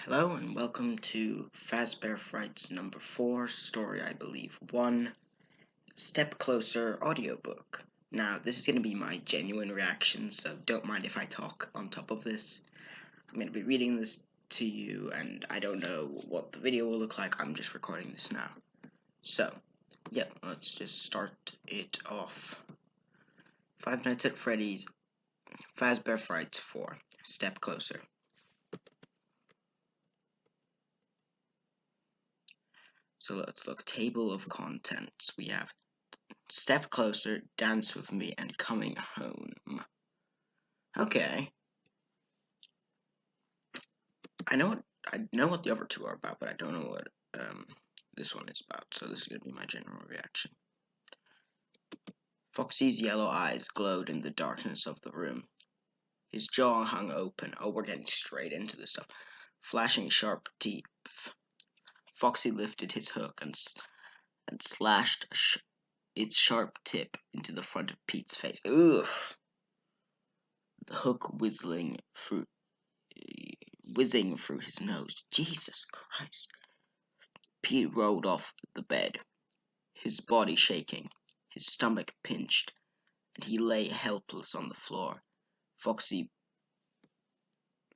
Hello and welcome to Fazbear Frights number 4, story I believe 1, Step Closer audiobook. Now, this is going to be my genuine reaction, so don't mind if I talk on top of this. I'm going to be reading this to you, and I don't know what the video will look like. I'm just recording this now. So, yeah, let's just start it off. Five Nights at Freddy's, Fazbear Frights 4, Step Closer. So let's look. Table of contents. We have Step Closer, Dance With Me, and Coming Home. Okay. I know what the other two are about, but I don't know what this one is about, so this is going to be my general reaction. Foxy's yellow eyes glowed in the darkness of the room. His jaw hung open. Oh, we're getting straight into this stuff. Flashing sharp teeth. Foxy lifted his hook and slashed its sharp tip into the front of Pete's face. Ugh! The hook whizzing through his nose. Jesus Christ. Pete rolled off the bed, his body shaking, his stomach pinched, and he lay helpless on the floor. Foxy...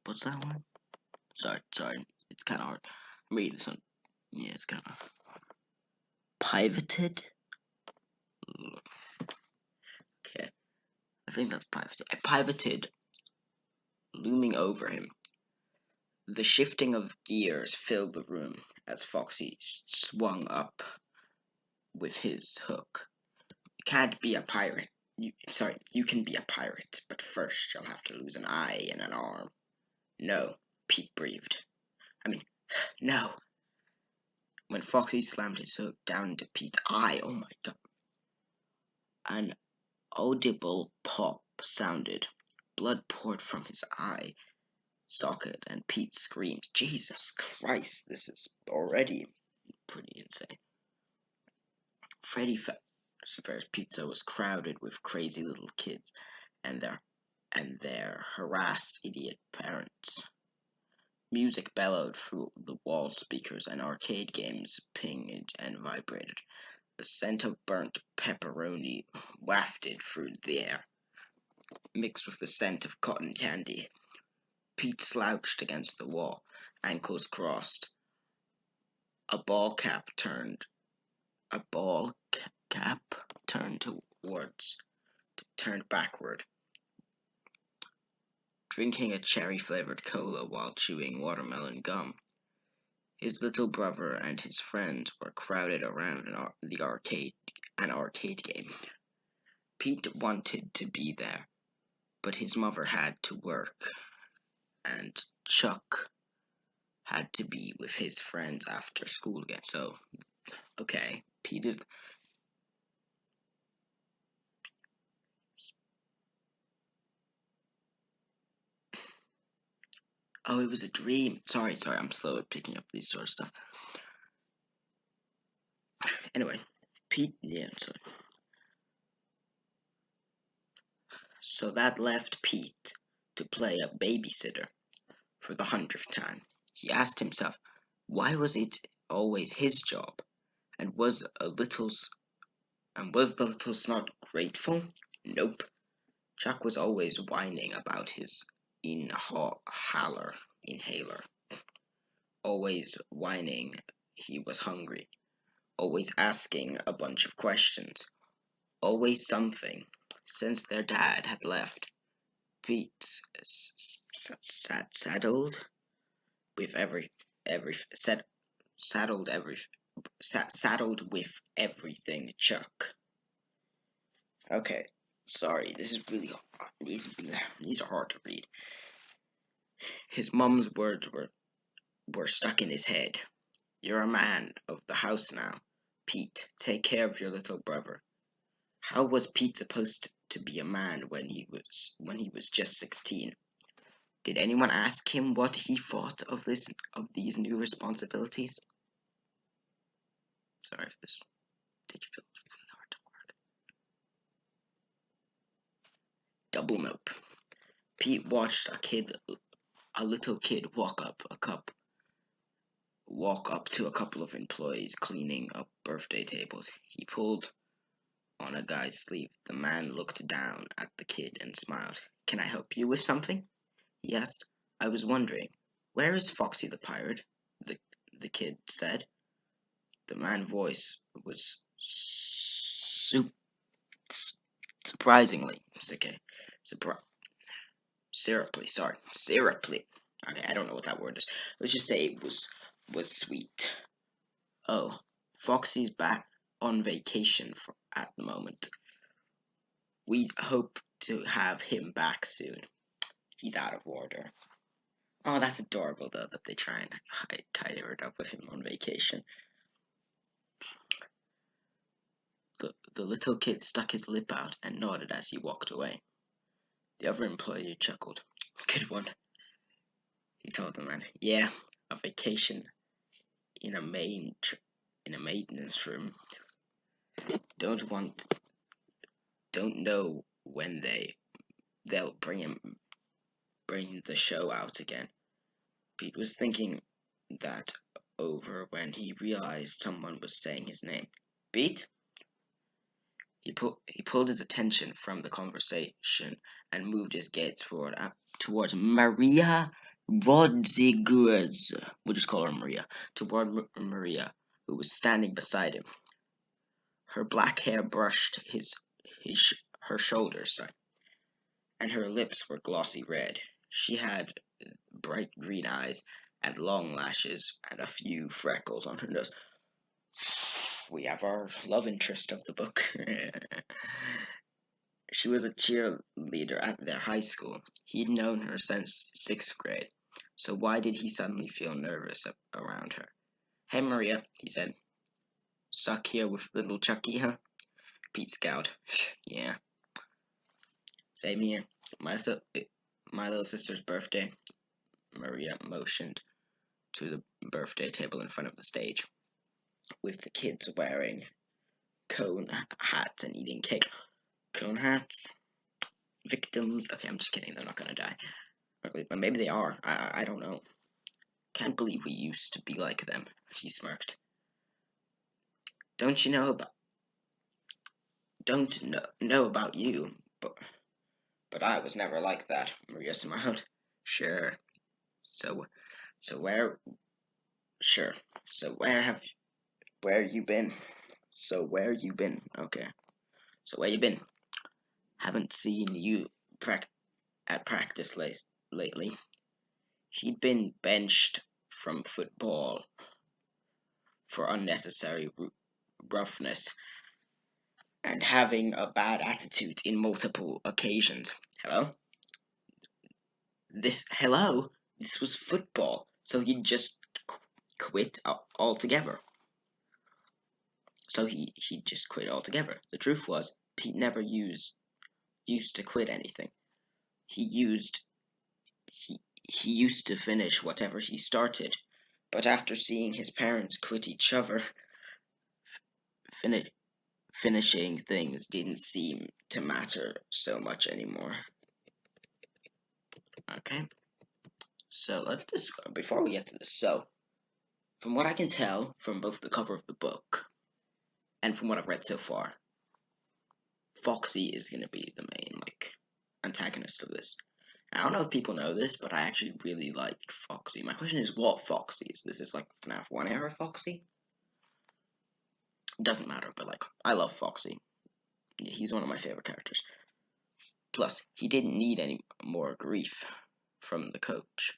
What's that one? Sorry. It's kind of hard. I'm reading this one. Yeah, it's kind of... Pivoted? Okay. I think that's pivoted. Pivoted, looming over him. The shifting of gears filled the room as Foxy swung up with his hook. You can't be a pirate. You can be a pirate, but first you'll have to lose an eye and an arm. No, Pete breathed. No. When Foxy slammed his hook down into Pete's eye, oh my god. An audible pop sounded. Blood poured from his eye socket, and Pete screamed. Jesus Christ, this is already pretty insane. Freddy Fazbear's Pizza was crowded with crazy little kids and their harassed idiot parents. Music bellowed through the wall speakers and arcade games pinged and vibrated. The scent of burnt pepperoni wafted through the air, mixed with the scent of cotton candy. Pete slouched against the wall, ankles crossed. A ball cap turned backward, drinking a cherry-flavored cola while chewing watermelon gum. His little brother and his friends were crowded around an arcade game. Pete wanted to be there, but his mother had to work, and Chuck had to be with his friends after school again. So, okay, Pete is... Oh, it was a dream. Sorry, I'm slow at picking up these sort of stuff. Anyway, Pete, yeah, sorry. So that left Pete to play a babysitter for the 100th time. He asked himself, why was it always his job? And was the little snot grateful? Nope. Chuck was always whining about his inhaler. Always whining he was hungry. Always asking a bunch of questions. Always something. Since their dad had left, Pete saddled with everything Chuck. Okay, sorry, this is really hard. These are hard to read. His mum's words were stuck in his head. You're a man of the house now. Pete, take care of your little brother. How was Pete supposed to be a man when he was just 16? Did anyone ask him what he thought of these new responsibilities? Sorry if this digital is really hard to work. Double nope. Pete watched a little kid walk up a cup walk up to a couple of employees cleaning up birthday tables. He pulled on a guy's sleeve. The man looked down at the kid and smiled. "Can I help you with something?" he asked. "I was wondering, where is Foxy the pirate?" The, the kid said. The man's voice was surprisingly, okay, syruply. Okay, I don't know what that word is. Let's just say it was sweet. "Oh, Foxy's back on vacation at the moment. We hope to have him back soon. He's out of order." Oh, that's adorable though that they try and tie it up with him on vacation. The little kid stuck his lip out and nodded as he walked away. The other employee chuckled. "Good one," he told the man. "Yeah, a vacation in a maintenance room. Don't know when they'll bring the show out again." Pete was thinking that over when he realized someone was saying his name. "Pete?" He pulled his attention from the conversation and moved his gaze towards Maria Rodriguez. We'll just call her Maria. Toward Maria, who was standing beside him. Her black hair brushed her shoulders, and her lips were glossy red. She had bright green eyes and long lashes and a few freckles on her nose. We have our love interest of the book. She was a cheerleader at their high school. He'd known her since 6th grade. So why did he suddenly feel nervous around her? "Hey, Maria," he said. "Stuck here with little Chucky, huh?" Pete scowled. "Yeah, same here. My little sister's birthday." Maria motioned to the birthday table in front of the stage, with the kids wearing cone hats and eating cake. Cone hats? Victims? Okay, I'm just kidding. They're not gonna die. But maybe they are. I don't know. "Can't believe we used to be like them," he smirked. Don't know about you, but I was never like that." Maria smiled. "Sure. So so where sure. So where you been? So where you been? Okay. So where you been? Haven't seen you at practice lately." He'd been benched from football for unnecessary roughness and having a bad attitude in multiple occasions. Hello? This was football, so he just quit altogether. He just quit altogether. The truth was, Pete never used to quit anything. He used he used to finish whatever he started, but after seeing his parents quit each other, finishing things didn't seem to matter so much anymore. Okay, so let's just before we get to this. So, from what I can tell from both the cover of the book and from what I've read so far, Foxy is going to be the main antagonist of this. I don't know if people know this, but I actually really like Foxy. My question is, what Foxy is this? Is like FNAF 1 era Foxy? Doesn't matter, but I love Foxy. Yeah, he's one of my favorite characters. Plus, he didn't need any more grief from the coach.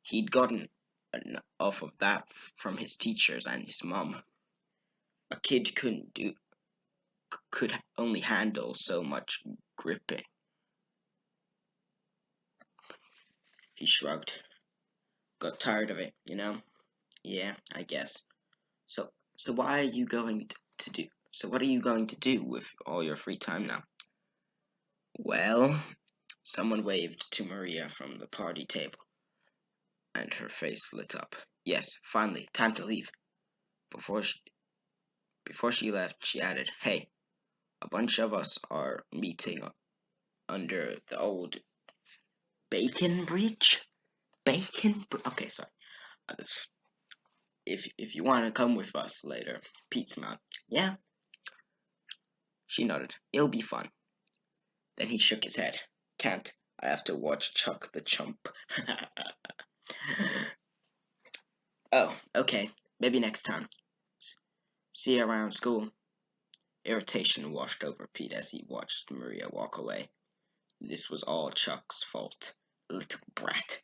He'd gotten enough of that from his teachers and his mom. A kid could only handle so much gripping. He shrugged. Got tired of it, you know? Yeah, I guess. So why are you going to do? So what are you going to do with all your free time now? Well, someone waved to Maria from the party table, and her face lit up. Yes, finally, time to leave. Before she, before she left, she added, "Hey, a bunch of us are meeting under the old bacon breach? Okay, sorry. if you want to come with us later, Pete smiled. Yeah, she nodded. It'll be fun. Then he shook his head. Can't. I have to watch Chuck the Chump. Oh, okay. Maybe next time. See you around school. Irritation washed over Pete as he watched Maria walk away. This was all Chuck's fault. Little brat.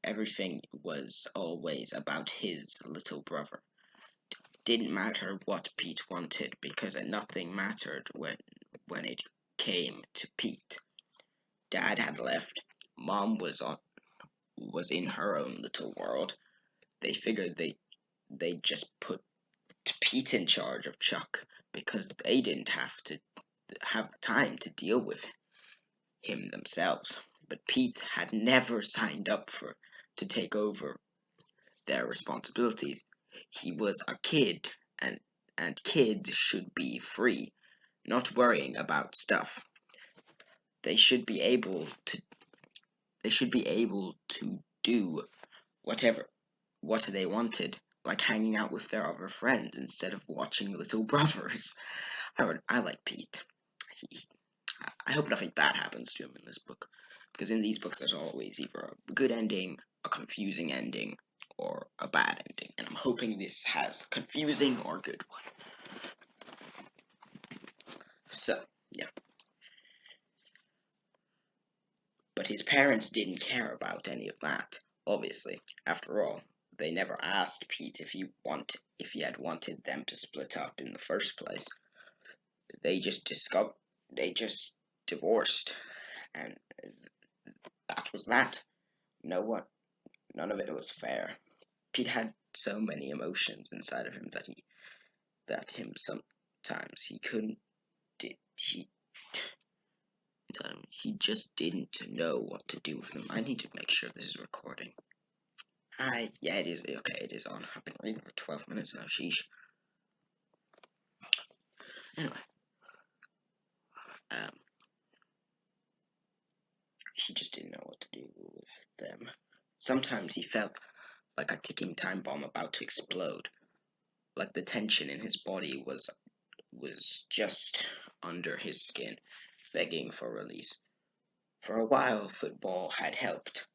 Everything was always about his little brother. Didn't matter what Pete wanted because nothing mattered when it came to Pete. Dad had left. Mom was in her own little world. They figured they just put Pete in charge of Chuck because they didn't have the time to deal with him themselves. But Pete had never signed up to take over their responsibilities. He was a kid, and kids should be free, not worrying about stuff. They should be able to do what they wanted, like hanging out with their other friends instead of watching Little Brothers. I like Pete. I hope nothing bad happens to him in this book, because in these books there's always either a good ending, a confusing ending, or a bad ending, and I'm hoping this has confusing or good one. So, yeah. But his parents didn't care about any of that, obviously. After all, they never asked Pete if he had wanted them to split up in the first place. They just divorced, and that was that. None of it was fair. Pete had so many emotions inside of him that sometimes he couldn't he just didn't know what to do with them. I need to make sure this is recording. Hi, yeah, it is. Okay, it is on. I've been reading for 12 minutes now. Sheesh. Anyway, he just didn't know what to do with them. Sometimes he felt like a ticking time bomb about to explode, like the tension in his body was just under his skin, begging for release. For a while, football had helped.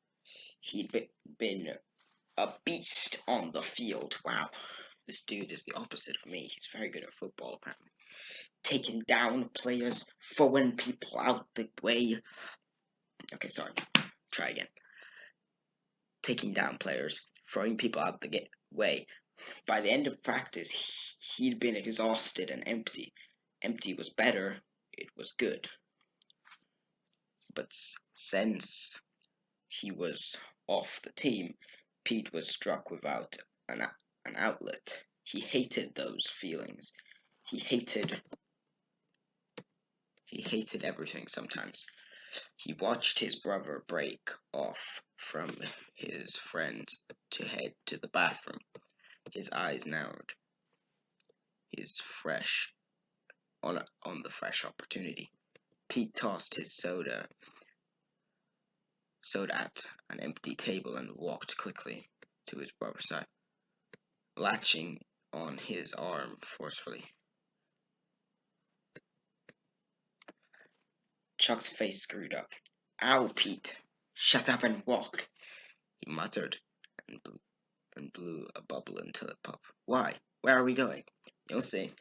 He'd been a beast on the field. Wow, this dude is the opposite of me. He's very good at football, apparently. Taking down players, throwing people out the way. Okay, sorry. Try again. Taking down players, throwing people out the way. By the end of practice, he'd been exhausted and empty. Empty was better. It was good. But since he was off the team, Pete was struck without an outlet. He hated those feelings. He hated everything sometimes. He watched his brother break off from his friends to head to the bathroom. His eyes narrowed. His fresh on the fresh opportunity. Pete tossed his soda at an empty table and walked quickly to his brother's side, latching on his arm forcefully. Chuck's face screwed up. Ow, Pete! Shut up and walk! He muttered and blew a bubble into the pup. Why? Where are we going? You'll see.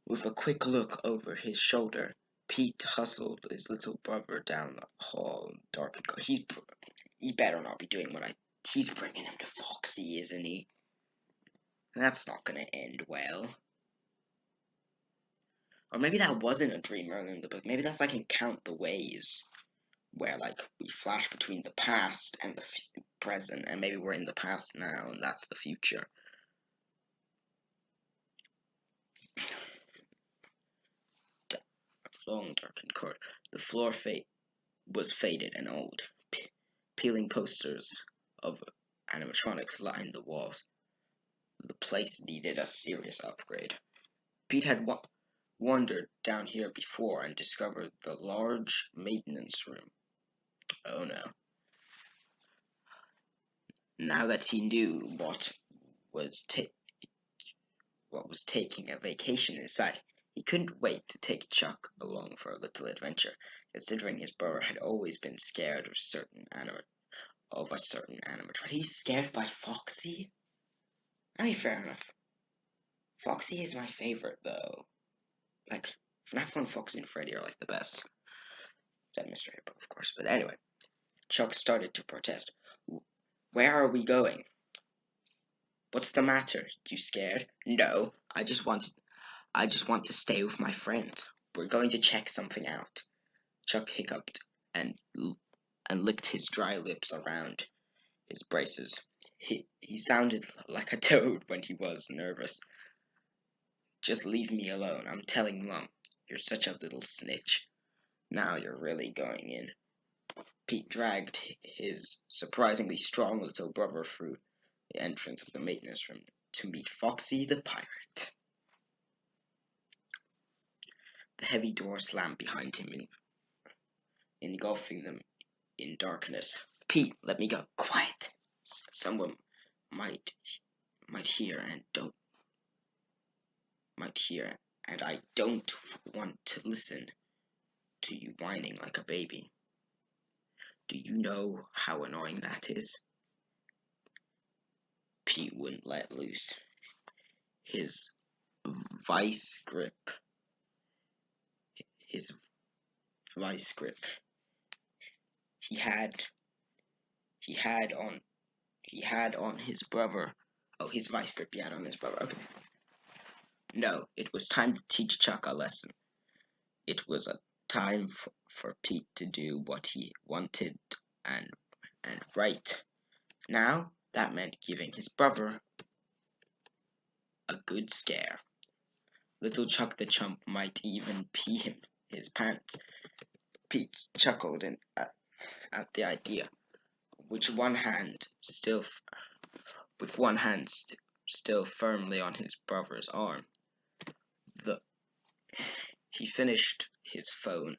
With a quick look over his shoulder, Pete hustled his little brother down the hall, dark and cold. He better not be doing he's bringing him to Foxy, isn't he? That's not gonna end well. Or maybe that wasn't a dream earlier in the book. Maybe that's like in Count the Ways, where like we flash between the past and the present, and maybe we're in the past now, and that's the future. Long, darkened corridor. The floor was faded and old. Peeling posters of animatronics lined the walls. The place needed a serious upgrade. Pete had wandered down here before and discovered the large maintenance room. Oh no. Now that he knew was what was taking a vacation inside, he couldn't wait to take Chuck along for a little adventure, considering his brother had always been scared of a certain animatronic. He's scared by Foxy? I mean, fair enough. Foxy is my favorite, though. Like, FNAF 1, Foxy, and Freddy are like the best. Except Mr. Hippo, of course. But anyway, Chuck started to protest. Where are we going? What's the matter? You scared? No, I just want to stay with my friend. We're going to check something out. Chuck hiccuped and licked his dry lips around his braces. He sounded like a toad when he was nervous. Just leave me alone. I'm telling Mum. You're such a little snitch. Now you're really going in. Pete dragged his surprisingly strong little brother through the entrance of the maintenance room to meet Foxy the pirate. The heavy door slammed behind him, engulfing them in darkness. Pete, let me go. Quiet. Someone might hear and I don't want to listen to you whining like a baby. Do you know how annoying that is? Pete wouldn't let loose. His vice grip. His vice grip. He had on his brother. Oh, his vice grip he had on his brother. Okay. No, it was time to teach Chuck a lesson. It was a time for Pete to do what he wanted and right. Now, that meant giving his brother a good scare. Little Chuck the Chump might even pee his pants. Pete chuckled at the idea, with one hand still firmly on his brother's arm. He finished his phone.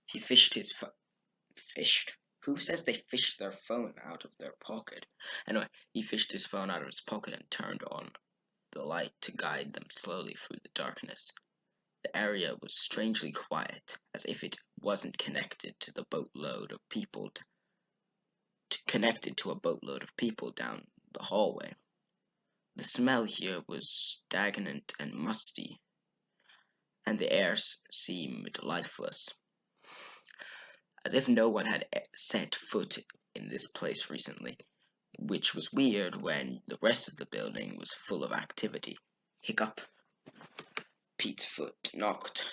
He fished his phone. Fished? Who says they fished their phone out of their pocket? Anyway, he fished his phone out of his pocket and turned on the light to guide them slowly through the darkness. The area was strangely quiet, as if it wasn't connected to a boatload of people down the hallway. The smell here was stagnant and musty, and the air seemed lifeless, as if no one had set foot in this place recently, which was weird when the rest of the building was full of activity. Hiccup. Pete's foot knocked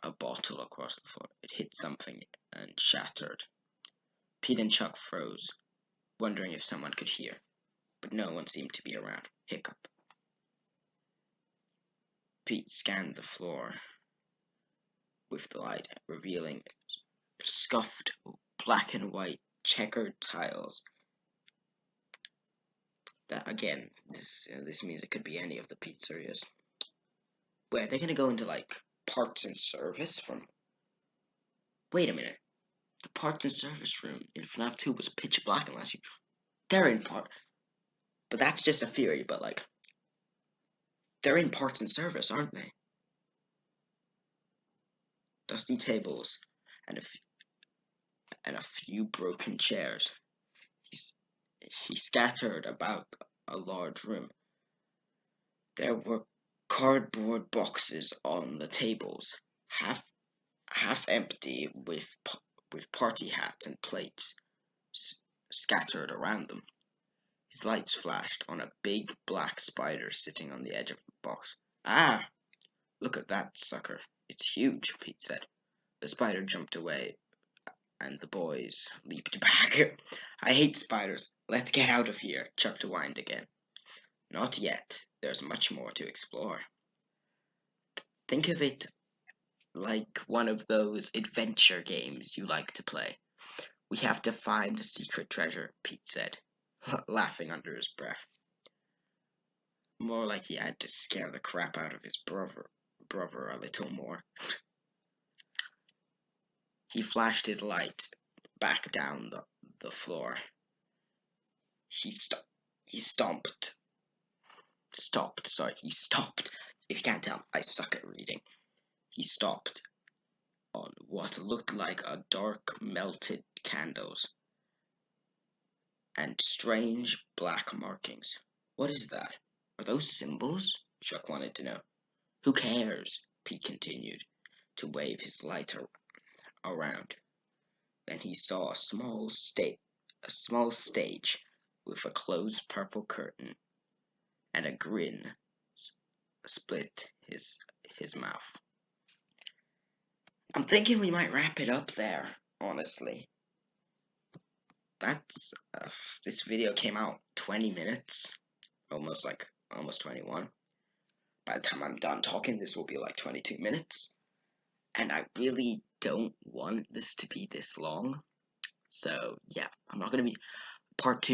a bottle across the floor. It hit something and shattered. Pete and Chuck froze, wondering if someone could hear, but no one seemed to be around. Hiccup. Pete scanned the floor with the light, revealing scuffed black and white checkered tiles. That again, this means it could be any of the pizzerias. Wait, are they gonna go into like parts and service from? Wait a minute. The parts and service room in FNAF 2 was pitch black unless you. They're in part, but that's just a theory. But like, they're in parts and service, aren't they? Dusty tables and a few broken chairs. He scattered about a large room. There were cardboard boxes on the tables, half empty, with party hats and plates scattered around them. His lights flashed on a big black spider sitting on the edge of the box. Ah, look at that sucker. It's huge, Pete said. The spider jumped away, and the boys leaped back. I hate spiders. Let's get out of here, Chuck whined again. Not yet. There's much more to explore. Think of it like one of those adventure games you like to play. We have to find a secret treasure, Pete said, laughing under his breath. More like he had to scare the crap out of his brother a little more. He flashed his light back down the floor. He stopped. He stomped. Stopped. Sorry, he stopped. If you can't tell, I suck at reading. He stopped on what looked like a dark melted candles and strange black markings. What is that? Are those symbols? Chuck wanted to know. Who cares? Pete continued to wave his light around. Then he saw a small stage with a closed purple curtain, and a grin split his mouth. I'm thinking we might wrap it up there, honestly. That's this video came out 20 minutes, almost 21. By the time I'm done talking, this will be like 22 minutes. And I really don't want this to be this long. So, yeah, I'm not going to be part 2.